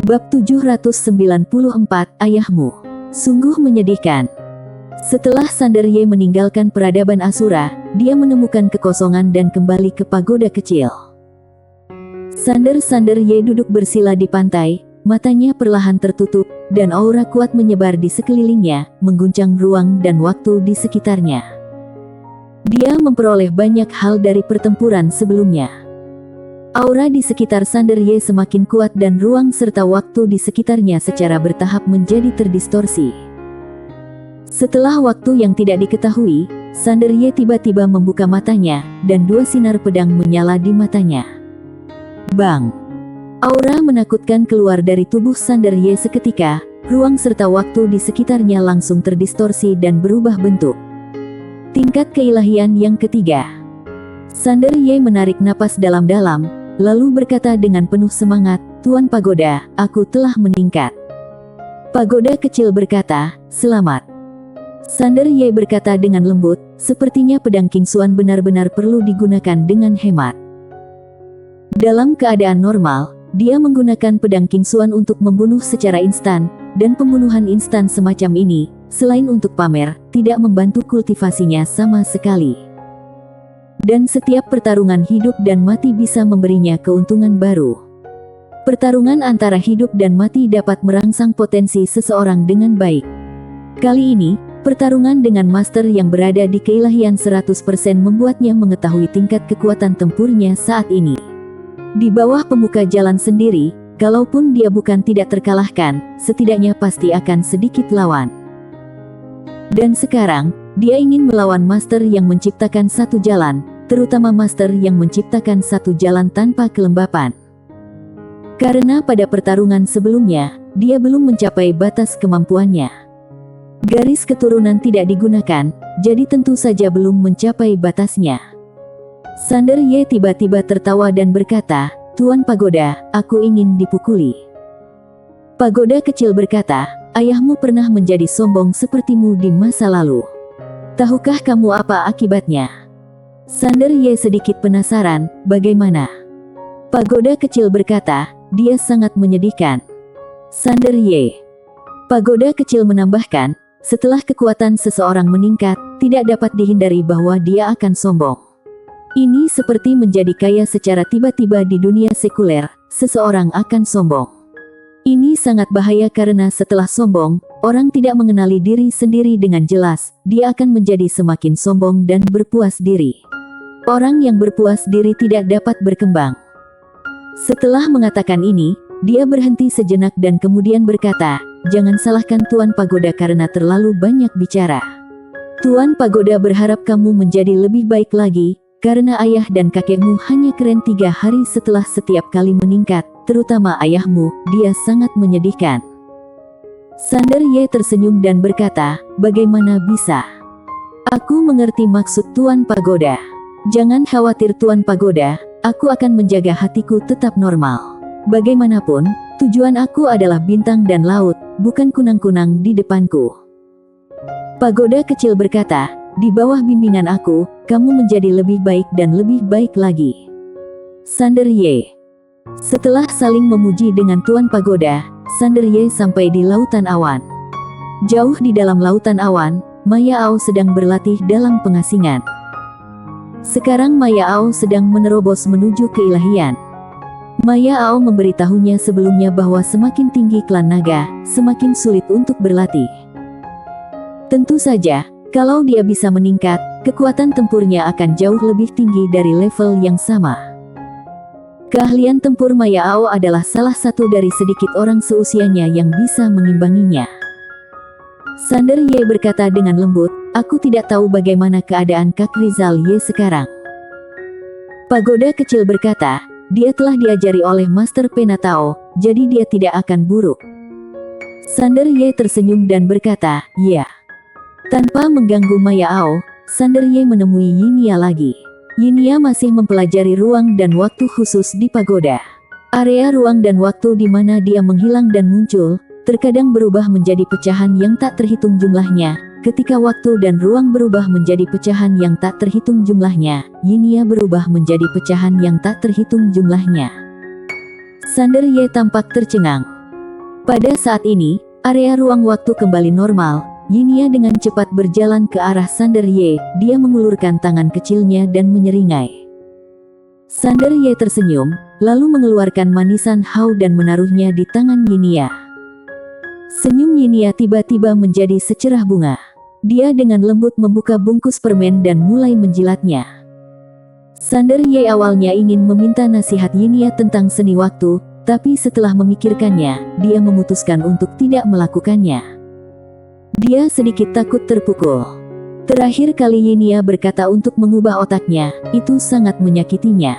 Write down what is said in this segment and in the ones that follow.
Bab 794, Ayahmu. Sungguh menyedihkan. Setelah Sander Ye meninggalkan peradaban Asura, dia menemukan kekosongan dan kembali ke pagoda kecil. Sander Ye duduk bersila di pantai, matanya perlahan tertutup, dan aura kuat menyebar di sekelilingnya, mengguncang ruang dan waktu di sekitarnya. Dia memperoleh banyak hal dari pertempuran sebelumnya. Aura di sekitar Sander Ye semakin kuat dan ruang serta waktu di sekitarnya secara bertahap menjadi terdistorsi. Setelah waktu yang tidak diketahui, Sander Ye tiba-tiba membuka matanya, dan dua sinar pedang menyala di matanya. Bang! Aura menakutkan keluar dari tubuh Sander Ye seketika, ruang serta waktu di sekitarnya langsung terdistorsi dan berubah bentuk. Tingkat keilahian yang ketiga. Sander Ye menarik napas dalam-dalam, lalu berkata dengan penuh semangat, "Tuan Pagoda, aku telah meningkat." Pagoda kecil berkata, "Selamat." Sander Ye berkata dengan lembut, "Sepertinya pedang King Xuan benar-benar perlu digunakan dengan hemat." Dalam keadaan normal, dia menggunakan pedang King Xuan untuk membunuh secara instan, dan pembunuhan instan semacam ini, selain untuk pamer, tidak membantu kultivasinya sama sekali. Dan setiap pertarungan hidup dan mati bisa memberinya keuntungan baru. Pertarungan antara hidup dan mati dapat merangsang potensi seseorang dengan baik. Kali ini, pertarungan dengan master yang berada di keilahian 100% membuatnya mengetahui tingkat kekuatan tempurnya saat ini. Di bawah pemuka jalan sendiri, kalaupun dia bukan tidak terkalahkan, setidaknya pasti akan sedikit lawan. Dan sekarang, dia ingin melawan master yang menciptakan satu jalan, terutama master yang menciptakan satu jalan tanpa kelembapan. Karena pada pertarungan sebelumnya, dia belum mencapai batas kemampuannya. Garis keturunan tidak digunakan, jadi tentu saja belum mencapai batasnya. Sander Ye tiba-tiba tertawa dan berkata, "Tuan Pagoda, aku ingin dipukuli." Pagoda kecil berkata, "Ayahmu pernah menjadi sombong sepertimu di masa lalu. Tahukah kamu apa akibatnya?" Sander Ye sedikit penasaran, "Bagaimana?" Pagoda kecil berkata, "Dia sangat menyedihkan." Sander Ye. Pagoda kecil menambahkan, "Setelah kekuatan seseorang meningkat, tidak dapat dihindari bahwa dia akan sombong. Ini seperti menjadi kaya secara tiba-tiba di dunia sekuler, seseorang akan sombong. Ini sangat bahaya karena setelah sombong, orang tidak mengenali diri sendiri dengan jelas, dia akan menjadi semakin sombong dan berpuas diri. Orang yang berpuas diri tidak dapat berkembang." Setelah mengatakan ini, dia berhenti sejenak dan kemudian berkata, "Jangan salahkan Tuan Pagoda karena terlalu banyak bicara. Tuan Pagoda berharap kamu menjadi lebih baik lagi, karena ayah dan kakekmu hanya keren 3 hari setelah setiap kali meningkat, terutama ayahmu, dia sangat menyedihkan." Sander Ye tersenyum dan berkata, "Bagaimana bisa? Aku mengerti maksud Tuan Pagoda. Jangan khawatir Tuan Pagoda, aku akan menjaga hatiku tetap normal. Bagaimanapun, tujuan aku adalah bintang dan laut, bukan kunang-kunang di depanku." Pagoda kecil berkata, "Di bawah bimbingan aku, kamu menjadi lebih baik dan lebih baik lagi." Sander Ye. Setelah saling memuji dengan Tuan Pagoda, Sander Ye sampai di Lautan Awan. Jauh di dalam Lautan Awan, Maya Ao sedang berlatih dalam pengasingan. Sekarang Maya Ao sedang menerobos menuju keilahian. Maya Ao memberitahunya sebelumnya bahwa semakin tinggi klan naga, semakin sulit untuk berlatih. Tentu saja, kalau dia bisa meningkat, kekuatan tempurnya akan jauh lebih tinggi dari level yang sama. Keahlian tempur Maya Ao adalah salah satu dari sedikit orang seusianya yang bisa mengimbanginya. Sander Ye berkata dengan lembut, "Aku tidak tahu bagaimana keadaan Kak Rizal Ye sekarang." Pagoda kecil berkata, "Dia telah diajari oleh Master Penatao, jadi dia tidak akan buruk." Sander Ye tersenyum dan berkata, "Ya." Tanpa mengganggu Maya Ao, Sander Ye menemui Yinia lagi. Yinia masih mempelajari ruang dan waktu khusus di pagoda. Area ruang dan waktu di mana dia menghilang dan muncul, terkadang berubah menjadi pecahan yang tak terhitung jumlahnya. Ketika waktu dan ruang berubah menjadi pecahan yang tak terhitung jumlahnya, Yinia berubah menjadi pecahan yang tak terhitung jumlahnya. Sander Ye tampak tercengang. Pada saat ini, area ruang waktu kembali normal. Yinia dengan cepat berjalan ke arah Sander Ye. Dia mengulurkan tangan kecilnya dan menyeringai. Sander Ye tersenyum, lalu mengeluarkan manisan Hao dan menaruhnya di tangan Yinia. Senyum Yinia tiba-tiba menjadi secerah bunga. Dia dengan lembut membuka bungkus permen dan mulai menjilatnya. Sander Ye awalnya ingin meminta nasihat Yinia tentang seni waktu, tapi setelah memikirkannya, dia memutuskan untuk tidak melakukannya. Dia sedikit takut terpukul. Terakhir kali Yinia berkata untuk mengubah otaknya, itu sangat menyakitinya.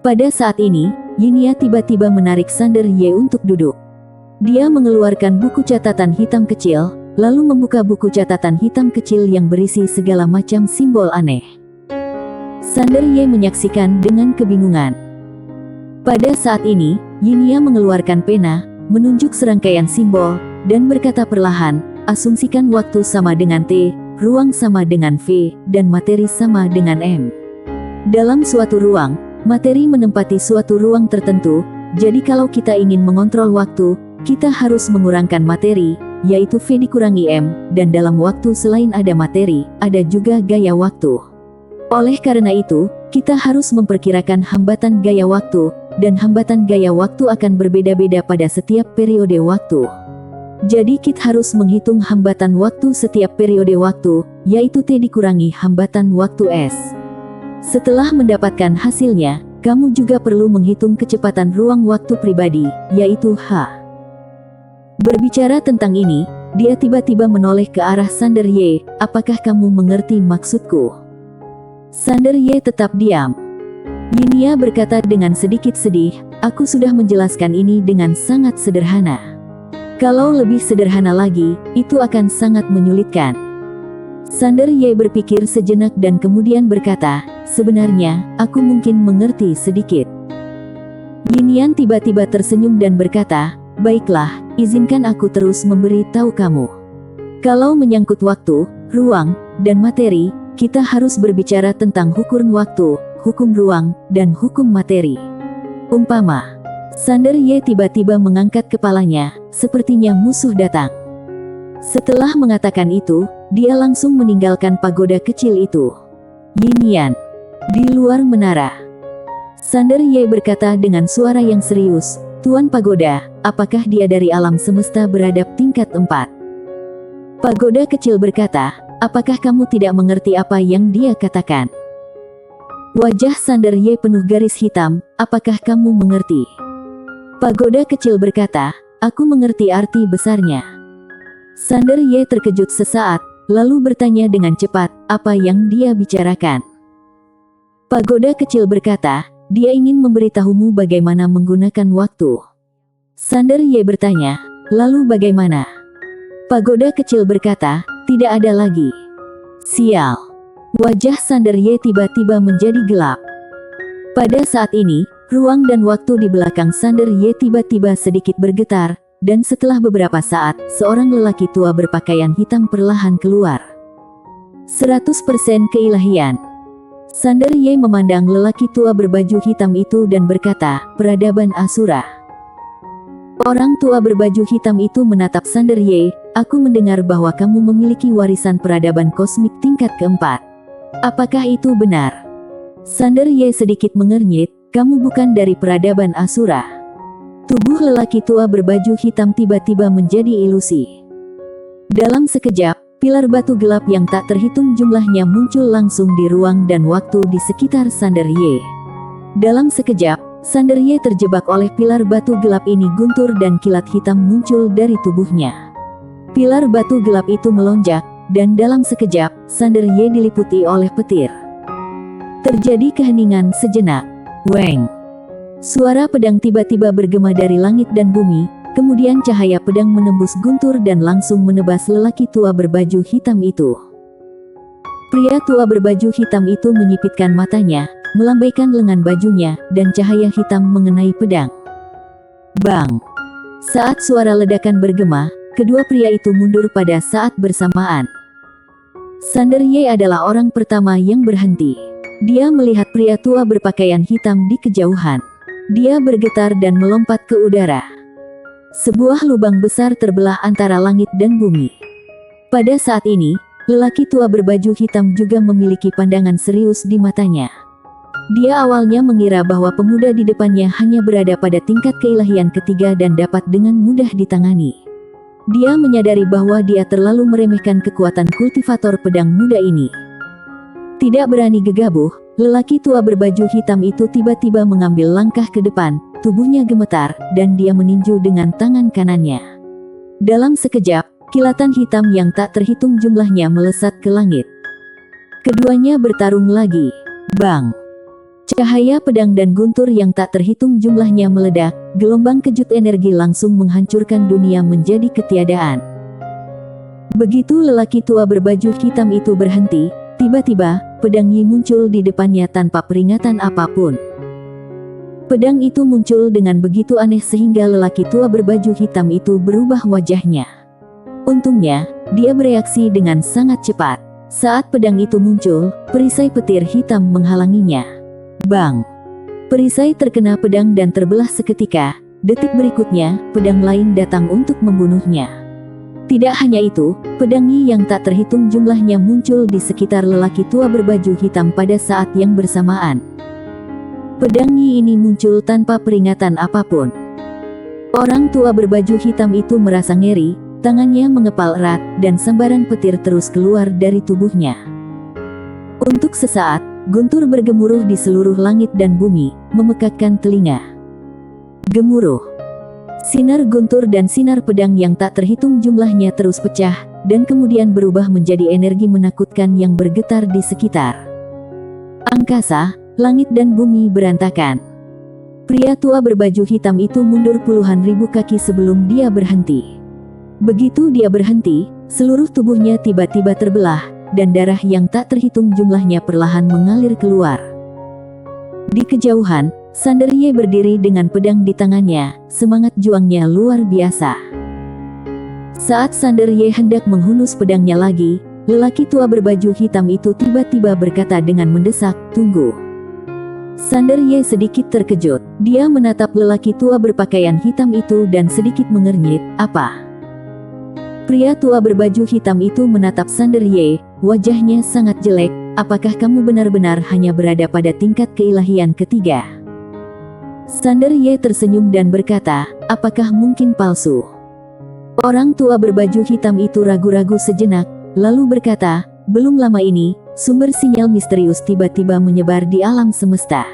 Pada saat ini, Yinia tiba-tiba menarik Sander Ye untuk duduk. Dia mengeluarkan buku catatan hitam kecil, lalu membuka buku catatan hitam kecil yang berisi segala macam simbol aneh. Sander Ye menyaksikan dengan kebingungan. Pada saat ini, Yinia mengeluarkan pena, menunjuk serangkaian simbol, dan berkata perlahan, asumsikan waktu sama dengan T, ruang sama dengan V, dan materi sama dengan M. Dalam suatu ruang, materi menempati suatu ruang tertentu, jadi kalau kita ingin mengontrol waktu, kita harus mengurangkan materi, yaitu V dikurangi M, dan dalam waktu selain ada materi, ada juga gaya waktu. Oleh karena itu, kita harus memperkirakan hambatan gaya waktu, dan hambatan gaya waktu akan berbeda-beda pada setiap periode waktu. Jadi kita harus menghitung hambatan waktu setiap periode waktu, yaitu T dikurangi hambatan waktu S. Setelah mendapatkan hasilnya, kamu juga perlu menghitung kecepatan ruang waktu pribadi, yaitu H. Berbicara tentang ini, dia tiba-tiba menoleh ke arah Sander Ye, apakah kamu mengerti maksudku? Sander Ye tetap diam. Yinia berkata dengan sedikit sedih, aku sudah menjelaskan ini dengan sangat sederhana. Kalau lebih sederhana lagi, itu akan sangat menyulitkan. Sander Ye berpikir sejenak dan kemudian berkata, sebenarnya, aku mungkin mengerti sedikit. Yinian tiba-tiba tersenyum dan berkata, baiklah, izinkan aku terus memberi tahu kamu. Kalau menyangkut waktu, ruang, dan materi, kita harus berbicara tentang hukum waktu, hukum ruang, dan hukum materi. Umpama, Sander Ye tiba-tiba mengangkat kepalanya, sepertinya musuh datang. Setelah mengatakan itu, dia langsung meninggalkan pagoda kecil itu. Yinian, di luar menara. Sander Ye berkata dengan suara yang serius, Tuan Pagoda, apakah dia dari alam semesta beradab tingkat 4? Pagoda kecil berkata, apakah kamu tidak mengerti apa yang dia katakan? Wajah Sander Ye penuh garis hitam, apakah kamu mengerti? Pagoda kecil berkata, aku mengerti arti besarnya. Sander Ye terkejut sesaat, lalu bertanya dengan cepat, apa yang dia bicarakan? Pagoda kecil berkata, dia ingin memberitahumu bagaimana menggunakan waktu. Sander Ye bertanya, lalu bagaimana? Pagoda kecil berkata, tidak ada lagi. Sial. Wajah Sander Ye tiba-tiba menjadi gelap. Pada saat ini, ruang dan waktu di belakang Sander Ye tiba-tiba sedikit bergetar, dan setelah beberapa saat, seorang lelaki tua berpakaian hitam perlahan keluar. 100% keilahian. Sander Ye memandang lelaki tua berbaju hitam itu dan berkata, peradaban Asura. Orang tua berbaju hitam itu menatap Sander Ye, aku mendengar bahwa kamu memiliki warisan peradaban kosmik tingkat keempat. Apakah itu benar? Sander Ye sedikit mengernyit, kamu bukan dari peradaban Asura. Tubuh lelaki tua berbaju hitam tiba-tiba menjadi ilusi. Dalam sekejap, pilar batu gelap yang tak terhitung jumlahnya muncul langsung di ruang dan waktu di sekitar Sander Ye. Dalam sekejap, Sander Ye terjebak oleh pilar batu gelap ini guntur dan kilat hitam muncul dari tubuhnya. Pilar batu gelap itu melonjak, dan dalam sekejap, Sander Ye diliputi oleh petir. Terjadi keheningan sejenak. Weng. Suara pedang tiba-tiba bergema dari langit dan bumi, kemudian cahaya pedang menembus guntur dan langsung menebas lelaki tua berbaju hitam itu. Pria tua berbaju hitam itu menyipitkan matanya, melambaikan lengan bajunya, dan cahaya hitam mengenai pedang. Bang! Saat suara ledakan bergema, kedua pria itu mundur pada saat bersamaan. Sander Ye adalah orang pertama yang berhenti. Dia melihat pria tua berpakaian hitam di kejauhan. Dia bergetar dan melompat ke udara. sebuah lubang besar terbelah antara langit dan bumi. Pada saat ini, lelaki tua berbaju hitam juga memiliki pandangan serius di matanya. Dia awalnya mengira bahwa pemuda di depannya hanya berada pada tingkat keilahian ketiga dan dapat dengan mudah ditangani. Dia menyadari bahwa dia terlalu meremehkan kekuatan kultivator pedang muda ini. Tidak berani gegabah, lelaki tua berbaju hitam itu tiba-tiba mengambil langkah ke depan, tubuhnya gemetar, dan dia meninju dengan tangan kanannya. Dalam sekejap, kilatan hitam yang tak terhitung jumlahnya melesat ke langit. Keduanya bertarung lagi. Bang! Cahaya pedang dan guntur yang tak terhitung jumlahnya meledak, gelombang kejut energi langsung menghancurkan dunia menjadi ketiadaan. Begitu lelaki tua berbaju hitam itu berhenti, tiba-tiba, pedang Yi muncul di depannya tanpa peringatan apapun. Pedang itu muncul dengan begitu aneh sehingga lelaki tua berbaju hitam itu berubah wajahnya. Untungnya, dia bereaksi dengan sangat cepat. Saat pedang itu muncul, perisai petir hitam menghalanginya. Bang! Perisai terkena pedang dan terbelah seketika. Detik berikutnya, pedang lain datang untuk membunuhnya. Tidak hanya itu, pedang Yi yang tak terhitung jumlahnya muncul di sekitar lelaki tua berbaju hitam pada saat yang bersamaan. Pedang Yi ini muncul tanpa peringatan apapun. Orang tua berbaju hitam itu merasa ngeri, tangannya mengepal erat, dan sambaran petir terus keluar dari tubuhnya. Untuk sesaat, guntur bergemuruh di seluruh langit dan bumi, memekakkan telinga. Gemuruh. Sinar guntur dan sinar pedang yang tak terhitung jumlahnya terus pecah, dan kemudian berubah menjadi energi menakutkan yang bergetar di sekitar. Angkasa, langit dan bumi berantakan. Pria tua berbaju hitam itu mundur puluhan ribu kaki sebelum dia berhenti. Begitu dia berhenti, seluruh tubuhnya tiba-tiba terbelah, dan darah yang tak terhitung jumlahnya perlahan mengalir keluar. Di kejauhan, Sander Ye berdiri dengan pedang di tangannya, semangat juangnya luar biasa. Saat Sander Ye hendak menghunus pedangnya lagi, lelaki tua berbaju hitam itu tiba-tiba berkata dengan mendesak, "Tunggu." Sander Ye sedikit terkejut. Dia menatap lelaki tua berpakaian hitam itu dan sedikit mengernyit, "Apa?" Pria tua berbaju hitam itu menatap Sander Ye, wajahnya sangat jelek. "Apakah kamu benar-benar hanya berada pada tingkat keilahian ketiga?" Sander Ye tersenyum dan berkata, "Apakah mungkin palsu?" Orang tua berbaju hitam itu ragu-ragu sejenak, lalu berkata, "Belum lama ini, sumber sinyal misterius tiba-tiba menyebar di alam semesta.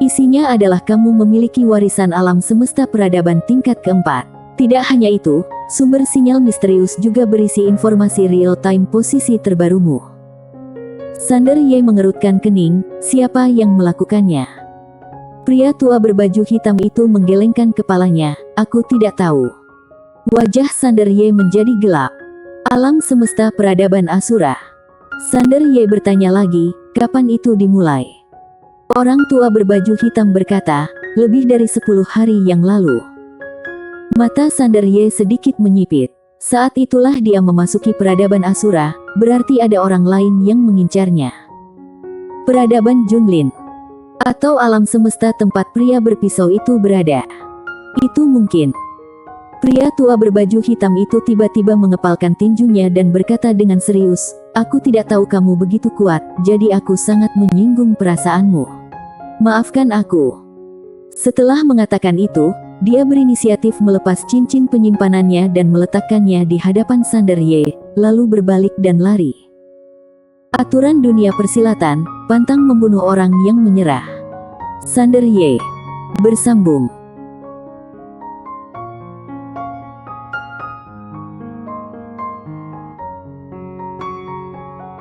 Isinya adalah kamu memiliki warisan alam semesta peradaban tingkat keempat. Tidak hanya itu, sumber sinyal misterius juga berisi informasi real-time posisi terbarumu." Sander Ye mengerutkan kening, "Siapa yang melakukannya?" Pria tua berbaju hitam itu menggelengkan kepalanya, "Aku tidak tahu." Wajah Sander Ye menjadi gelap. Alam semesta peradaban Asura. Sander Ye bertanya lagi, "Kapan itu dimulai?" Orang tua berbaju hitam berkata, "Lebih dari 10 hari yang lalu." Mata Sander Ye sedikit menyipit. Saat itulah dia memasuki peradaban Asura, berarti ada orang lain yang mengincarnya. Peradaban Junlin. Atau alam semesta tempat pria berpisau itu berada. Itu mungkin. Pria tua berbaju hitam itu tiba-tiba mengepalkan tinjunya dan berkata dengan serius, "Aku tidak tahu kamu begitu kuat, jadi aku sangat menyinggung perasaanmu. Maafkan aku." Setelah mengatakan itu, dia berinisiatif melepas cincin penyimpanannya dan meletakkannya di hadapan Sander Ye, lalu berbalik dan lari. Aturan dunia persilatan, pantang membunuh orang yang menyerah. Sander Ye bersambung.